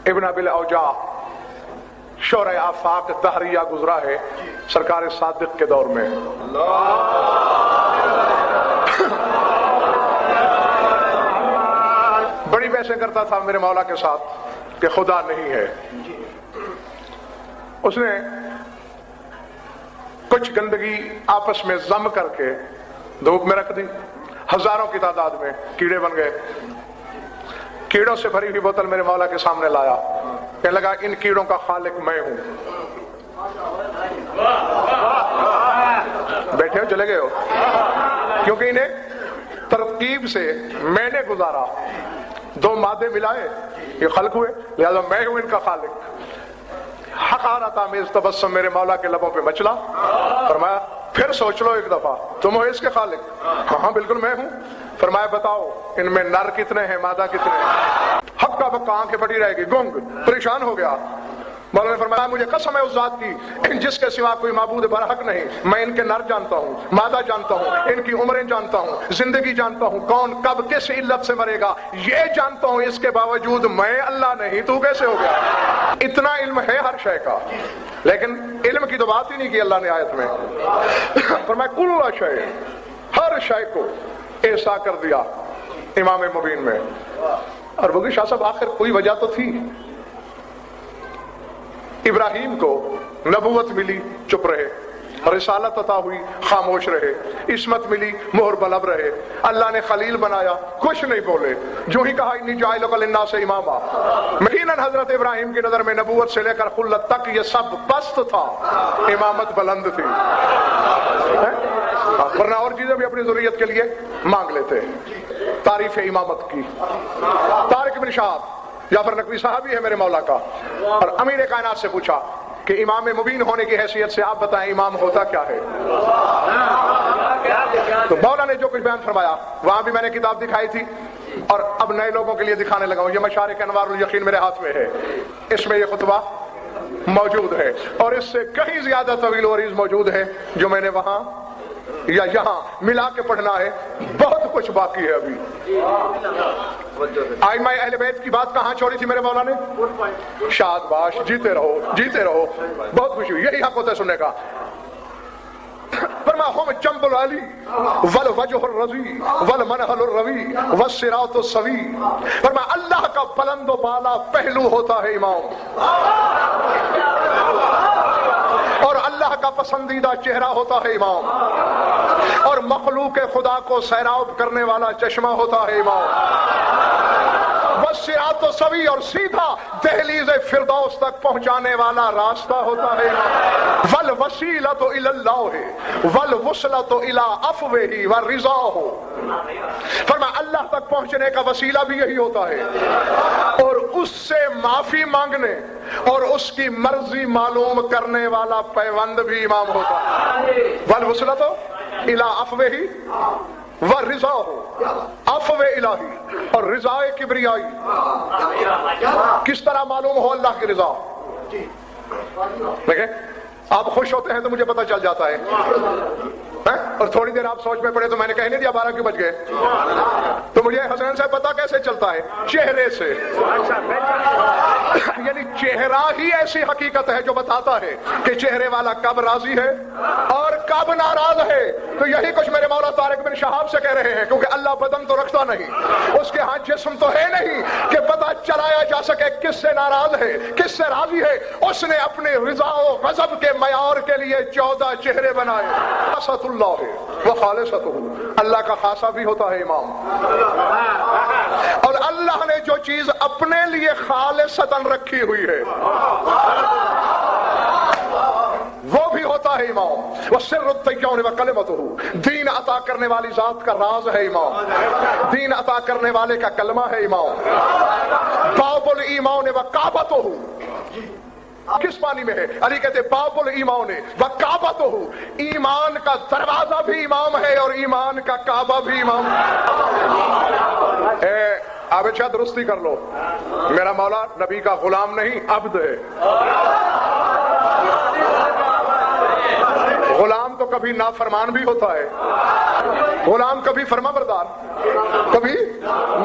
ابن ابل اوجا شورۂ آفاق دہریہ گزرا ہے سرکار صادق کے دور میں. بڑی بحثیں کرتا تھا میرے مولا کے ساتھ کہ خدا نہیں ہے. اس نے کچھ گندگی آپس میں ضم کر کے دھوپ میں رکھ دی، ہزاروں کی تعداد میں کیڑے بن گئے. کیڑوں سے بھری ہوئی بوتل میرے مولا کے سامنے لایا، کہنے لگا ان کیڑوں کا خالق میں ہوں. بیٹھے ہو چلے گئے ہو؟ کیونکہ انہیں ترکیب سے میں نے گزارا، دو مادے ملائے یہ خلق ہوئے، لہذا میں ہوں ان کا خالق. حقارت آمیز تبسم میرے مولا کے لبوں پہ مچلا. فرمایا پھر سوچ لو ایک دفعہ، تم ہو اس کے خالق؟ ہاں بالکل میں ہوں. فرمایا بتاؤ ان میں نر کتنے ہیں، مادہ کتنے ہیں؟ ہکا بکا آنکھیں بڑی رہے گی، گنگ پریشان ہو گیا. مولا نے فرمایا مجھے قسم ہے اس ذات کی جس کے سوا کوئی معبود برحق نہیں، میں ان کے نر جانتا ہوں، مادہ جانتا ہوں، ان کی عمریں جانتا ہوں، زندگی جانتا ہوں، کون کب کس علت سے مرے گا یہ جانتا ہوں. اس کے باوجود میں اللہ نہیں، تو کیسے ہو گیا؟ اتنا علم ہے ہر شے کا، لیکن علم کی تو بات ہی نہیں کی اللہ نے آیت میں. فرمایا کل شے، ہر شے کو ایسا کر دیا امام مبین میں. اور بگی شاہ صاحب آخر کوئی وجہ تو تھی. ابراہیم کو نبوت ملی چپ رہے، رسالت عطا ہوئی خاموش رہے، عصمت ملی مہر بلب رہے. اللہ نے خلیل بنایا کچھ نہیں بولے، جو ہی کہا انی جاعلک للناس اماما. یقیناً حضرت ابراہیم کی نظر میں نبوت سے لے کر خلت تک یہ سب پست تھا، امامت بلند تھی. ورنہ اور چیزیں بھی اپنی ضروریت کے لیے مانگ لیتے. تعریف امامت کی. طارق بن شہاب جعفر نقوی صحابی ہے میرے مولا کا، اور امیر کائنات سے پوچھا کہ امام مبین ہونے کی حیثیت سے آپ بتائیں امام ہوتا کیا ہے؟ تو مولا نے جو کچھ بیان فرمایا وہاں بھی میں نے کتاب دکھائی تھی، اور اب نئے لوگوں کے لیے دکھانے لگا ہوں. یہ مشارق انوار الیقین میرے ہاتھ میں ہے، اس میں یہ خطبہ موجود ہے، اور اس سے کہیں زیادہ طویل و عریض موجود ہے جو میں نے وہاں یا یہاں ملا کے پڑھنا ہے. بہت کچھ باقی ہے ابھی. ائمہ اہل بیت کی بات کہاں چھوڑی تھی میرے مولا نے؟ شاد باش، جیتے رہو جیتے رہو. بہت خوشی ہوئی، یہی حق ہوتا ہے سننے کا. فرمایا ہم جنب العلی والوجہ الرضی والمنہل الروی والصراط السوی. فرمایا اللہ کا بلند و بالا پہلو ہوتا ہے امام، اور اللہ کا پسندیدہ چہرہ ہوتا ہے امام، اور مخلوق خدا کو سیراب کرنے والا چشمہ ہوتا ہے امام. والصراط السوی، اور سیدھا دہلیز فردوس تک پہنچانے والا راستہ ہوتا ہے امام. والوسیلۃ الی اللہ والوصلۃ الی عفوہ ورضاہ. فرمایا اللہ تک پہنچنے کا وسیلہ بھی یہی ہوتا ہے، اور اس سے معافی مانگنے اور اس کی مرضی معلوم کرنے والا پیوند بھی امام ہوتا ہے. والوصلۃ الی عفوہ ورضاہ، عفو الہی اور رضا کبریائی. کس طرح معلوم ہو اللہ کی رضا؟ دیکھیں آپ خوش ہوتے ہیں تو مجھے پتہ چل جاتا ہے، اور تھوڑی دیر آپ سوچ میں پڑے تو میں نے کہہ نہیں دیا 12 کیوں بج گئے. تو مجھے حسین سے پتہ کیسے چلتا ہے؟ چہرے سے. یعنی چہرہ ہی ایسی حقیقت ہے جو بتاتا ہے کہ چہرے والا کب راضی ہے اور کب ناراض ہے. تو یہی کچھ میرے مولا طارق بن شہاب سے کہہ رہے ہیں، کیونکہ اللہ بدن تو رکھتا نہیں، اس کے ہاں جسم تو ہے نہیں کہ پتہ چلایا جا سکے کس سے ناراض ہے کس سے راضی ہے. اس نے اپنے رضا و غضب کے معیار کے لیے 14 چہرے بنائے. خاصۃ اللہ ہے وہ خالصۃ، اللہ کا خاصہ بھی ہوتا ہے امام، اور اللہ نے جو چیز اپنے لیے خالصتاً رکھی ہوئی ہے وہ بھی ہوتا ہے امام. وہ سر الطیون و کلمتہ، دین عطا کرنے والی ذات کا راز ہے امام، دین عطا کرنے والے کا کلمہ ہے امام. باب الایمان و کعبتہ، کس معنی میں ہے؟ علی کہتے باب الایمان و کعبتہ، ایمان کا دروازہ بھی امام ہے اور ایمان کا کعبہ بھی امام. آپ اچھا درستی کر لو، میرا مولا نبی کا غلام نہیں عبد ہے. غلام تو کبھی نافرمان بھی ہوتا ہے، غلام کبھی فرما بردار کبھی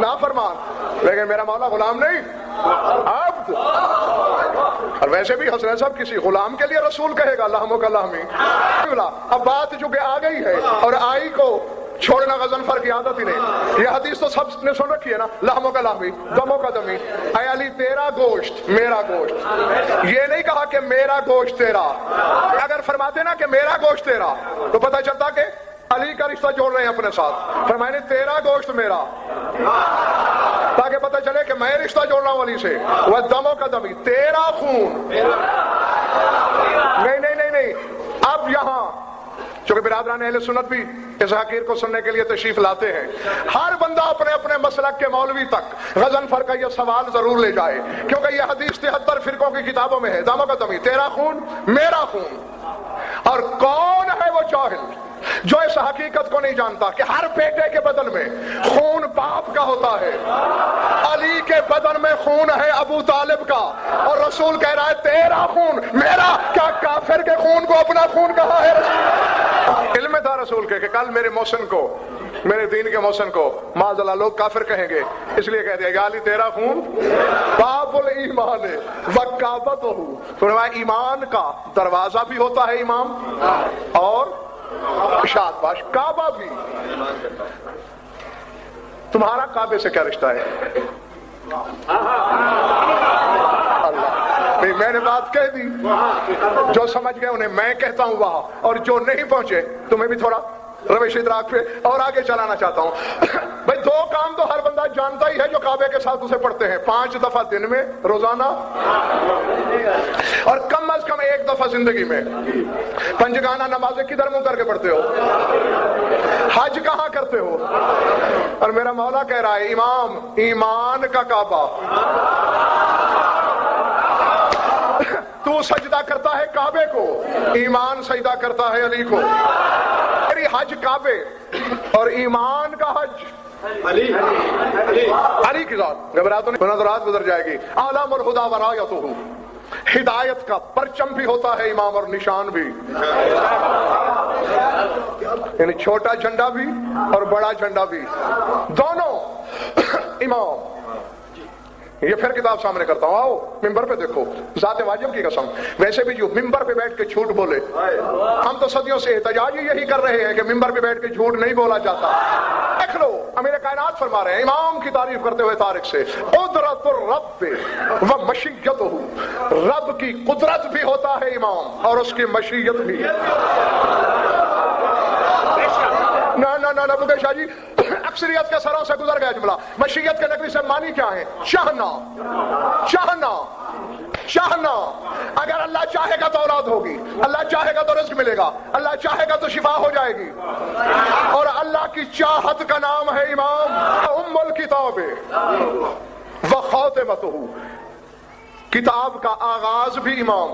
نافرمان، لیکن میرا مولا غلام نہیں عبد. اور ویسے بھی حسن صاحب کسی غلام کے لیے رسول کہے گا لحم کا لحمی. اب بات چونکہ آ گئی ہے اور آئی کو چھوڑنا غضنفر کی عادت ہی نہیں. یہ حدیث تو سب نے سن رکھی ہے نا, لحموں کا لحمی دموں کا دمی. اے علی تیرا گوشت میرا گوشت, یہ نہیں کہا کہ میرا گوشت تیرا. اگر فرماتے نا کہ میرا گوشت تیرا تو پتہ چلتا کہ علی کا رشتہ جوڑ رہے ہیں اپنے ساتھ. فرمایا تیرا گوشت میرا, تاکہ پتہ چلے کہ میں رشتہ جوڑ رہا ہوں علی سے. وہ دموں کا دمی, تیرا خون. نہیں نہیں نہیں نہیں. اب یہاں چونکہ برادران اہل سنت بھی اس حقیر کو سننے کے لیے تشریف لاتے ہیں, ہر بندہ اپنے اپنے مسلک کے مولوی تک غضنفر کا یہ سوال ضرور لے جائے, کیونکہ یہ حدیث 73 فرقوں کی کتابوں میں ہے. دموں کا دمی, تیرا خون میرا خون. اور کون ہے وہ جاہل جو اس حقیقت کو نہیں جانتا کہ ہر بیٹے کے بدن میں خون باپ کا ہوتا ہے. علی کے بدن میں خون ہے ابو طالب کا, اور رسول کہہ رہا ہے تیرا خون میرا. کیا کافر کے خون کو اپنا خون کہا ہے رسول؟ علم تھا رسول کے کہ کل میرے محسن کو, میرے دین کے محسن کو معاذ اللہ لوگ کافر کہیں گے, اس لیے کہہ دیا یا علی تیرا خون باب الایمان وکعبۃ. فرمایا ایمان کا دروازہ بھی ہوتا ہے امام, اور شادباش کعبہ بھی. تمہارا کعبے سے کیا رشتہ ہے؟ اللہ, میں نے بات کہہ دی, جو سمجھ گئے انہیں میں کہتا ہوں وہاں, اور جو نہیں پہنچے تمہیں بھی تھوڑا روش ادراک پہ اور آگے چلانا چاہتا ہوں. بھائی دو کام تو ہر بندہ جانتا ہی ہے جو کعبے کے ساتھ اسے پڑھتے ہیں, 5 دفعہ دن میں روزانہ, اور کم از کم 1 دفعہ زندگی میں. پنجگانہ نمازیں کدھر منہ کر کے پڑھتے ہو؟ حج کہاں کرتے ہو؟ اور میرا مولا کہہ رہا ہے امام ایمان کا کعبہ. تو سجدہ کرتا ہے کعبے کو, ایمان سجدہ کرتا ہے علی کو. میری حج کعبے اور ایمان کا حج علی کی ذات. گھبراہٹوں نے نظرات گزر جائے گی. عالم الہدی ورایتہ, ہدایت کا پرچم بھی ہوتا ہے امام اور نشان بھی, یعنی چھوٹا جھنڈا بھی اور بڑا جھنڈا بھی, دونوں امام. یہ پھر کتاب سامنے کرتا ہوں, آؤ ممبر پہ دیکھو, ذات واجب کی قسم. ویسے بھی جو ممبر پہ بیٹھ کے جھوٹ بولے, ہم تو صدیوں سے احتجاج یہی کر رہے ہیں کہ ممبر پہ بیٹھ کے جھوٹ نہیں بولا جاتا. دیکھ لو امیر کائنات فرما رہے ہیں امام کی تعریف کرتے ہوئے طارق سے, قدرت الرب و مشیتہ, رب کی قدرت بھی ہوتا ہے امام اور اس کی مشیت بھی. نہ بکے شاہ جی, اکثریت کے سروں سے گزر گیا جملہ. مشیت کے نقلی سے معنی کیا ہے؟ چاہنا, چاہنا, چاہنا. اگر اللہ چاہے گا تو اولاد ہوگی, اللہ چاہے گا تو رزق ملے گا, اللہ چاہے گا تو شفا ہو جائے گی. اور اللہ کی چاہت کا نام ہے امام. ام الکتاب و خاتمتہ, کتاب کا آغاز بھی امام,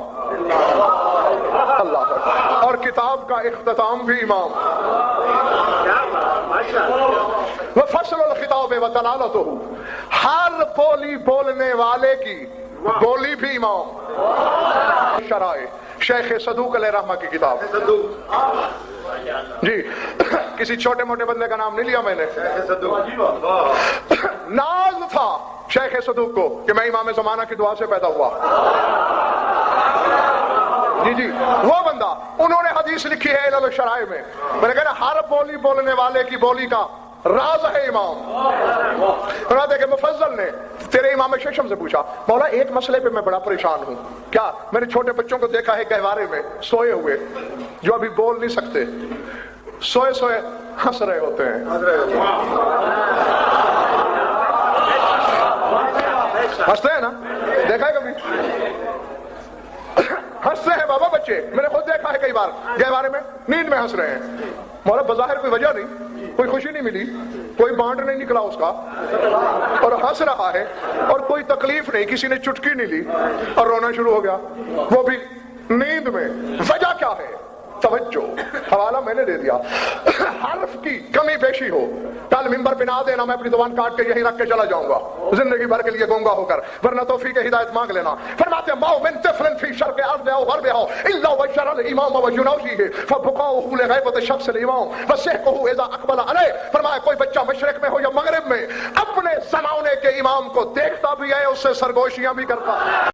اللہ, اور کتاب کا اختتام بھی امام. وفصل الخطاب وطلالتہ, ہر بولی بولنے والے کی بولی بھی امام. شرائع شیخ صدوق علیہ رحمہ کی کتاب. جی کسی چھوٹے موٹے بندے کا نام نہیں لیا میں نے. ناز تھا شیخ صدوق کو کہ میں امام زمانہ کی دعا سے پیدا ہوا. جی وہ بندہ, انہوں نے حدیث لکھی ہے علل الشرائع میں. میں نے کہا ہر بولی بولنے والے کی بولی کا راز ہے امام. کہ مفضل نے تیرے امام ششم سے پوچھا, مولا ایک مسئلے پہ میں بڑا پریشان ہوں. کیا؟ میں نے چھوٹے بچوں کو دیکھا ہے گہوارے میں سوئے ہوئے, جو ابھی بول نہیں سکتے, سوئے سوئے ہنس رہے ہوتے ہیں. ہنستے ہیں نا, دیکھا ہے کبھی؟ ہنستے ہیں بابا بچے, میں نے خود دیکھا ہے کئی بار گہوارے میں نیند میں ہنس رہے ہیں. مولا بظاہر کوئی وجہ نہیں, کوئی خوشی نہیں ملی, کوئی بانڈ نہیں نکلا اس کا, اور ہنس رہا ہے, اور کوئی تکلیف نہیں, کسی نے چٹکی نہیں لی اور رونا شروع ہو گیا, وہ بھی نیند میں. وجہ کیا ہے؟ توجہ. حوالہ میں نے دے دیا. حرف کی کمی بیشی ہو, کل ممبر پہ نہ دینا, میں اپنی زبان کاٹ کے یہیں رکھ کے چلا جاؤں گا زندگی بھر کے لیے گونگا ہو کر, ورنہ توفیق ہدایت مانگ لینا. فرماتے ہیں ماؤ من طفل فی شرق ارض او غرب الا وجر الامام وجنوشہ فبقاؤہ لغیبۃ شخص الامام وسحقہ اذا اقبل علیہ. فرمایا کوئی بچہ مشرق میں ہو یا مغرب میں اپنے زمانے کے امام کو دیکھتا بھی ہے, اس سے سرگوشیاں بھی کرتا ہے.